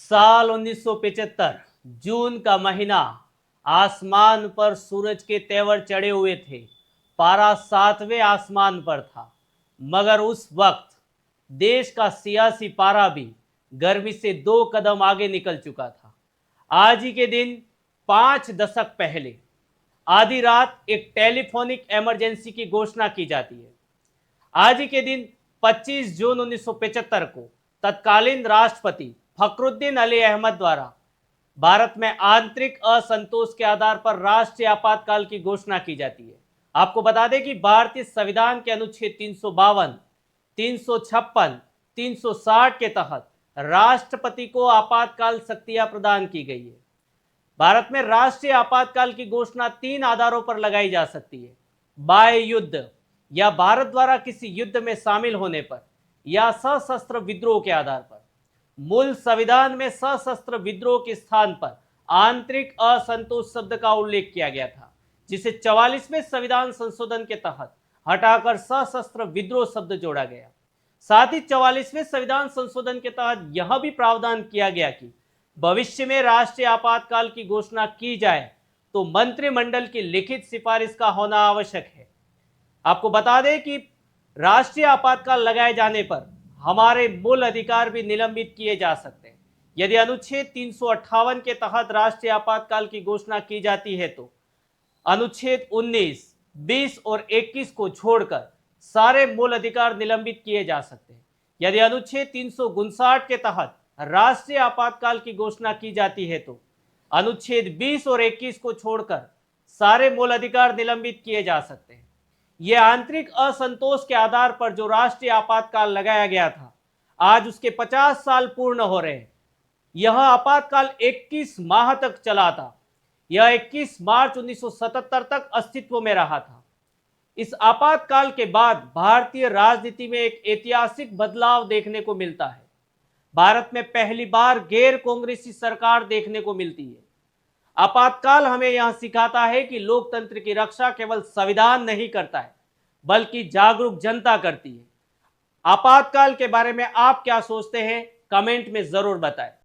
साल 1975 जून का महीना। आसमान पर सूरज के तेवर चढ़े हुए थे। पारा 7वें आसमान पर था। मगर उस वक्त देश का सियासी पारा भी गर्मी से 2 कदम आगे निकल चुका था। आज ही के दिन 5 दशक पहले आधी रात एक टेलीफोनिक इमरजेंसी की घोषणा की जाती है। आज ही के दिन 25 जून 1975 को तत्कालीन राष्ट्रपति फखरुद्दीन अली अहमद द्वारा भारत में आंतरिक असंतोष के आधार पर राष्ट्रीय आपातकाल की घोषणा की जाती है। आपको बता दें कि भारतीय संविधान के अनुच्छेद 352, 356, 360 के तहत राष्ट्रपति को आपातकाल शक्तियां प्रदान की गई है। भारत में राष्ट्रीय आपातकाल की घोषणा 3 आधारों पर लगाई जा सकती है: बाह्य युद्ध, या भारत द्वारा किसी युद्ध में शामिल होने पर, या सशस्त्र विद्रोह के आधार पर। मूल संविधान में सशस्त्र विद्रोह के स्थान पर आंतरिक असंतोष शब्द का उल्लेख किया गया था, जिसे 44वें संविधान संशोधन के तहत हटाकर सशस्त्र विद्रोह शब्द जोड़ा गया। साथ ही 44वें संविधान संशोधन के तहत यह भी प्रावधान किया गया कि भविष्य में राष्ट्रीय आपातकाल की घोषणा की जाए तो मंत्रिमंडल की लिखित सिफारिश का होना आवश्यक है। आपको बता दें कि राष्ट्रीय आपातकाल लगाए जाने पर हमारे मूल अधिकार भी निलंबित किए जा सकते हैं। यदि अनुच्छेद 358 के तहत राष्ट्रीय आपातकाल की घोषणा की जाती है तो अनुच्छेद 19, 20 और 21 को छोड़कर सारे मूल अधिकार निलंबित किए जा सकते हैं। यदि अनुच्छेद 359 के तहत राष्ट्रीय आपातकाल की घोषणा की जाती है तो अनुच्छेद 20 और 21 को छोड़कर सारे मूल अधिकार निलंबित किए जा सकते हैं। यह आंतरिक असंतोष के आधार पर जो राष्ट्रीय आपातकाल लगाया गया था, आज उसके 50 साल पूर्ण हो रहे हैं। यह आपातकाल 21 माह तक चला था। यह 21 मार्च 1977 तक अस्तित्व में रहा था। इस आपातकाल के बाद भारतीय राजनीति में एक ऐतिहासिक बदलाव देखने को मिलता है। भारत में पहली बार गैर कांग्रेसी सरकार देखने को मिलती है। आपातकाल हमें यह सिखाता है कि लोकतंत्र की रक्षा केवल संविधान नहीं करता है, बल्कि जागरूक जनता करती है। आपातकाल के बारे में आप क्या सोचते हैं, कमेंट में जरूर बताएं।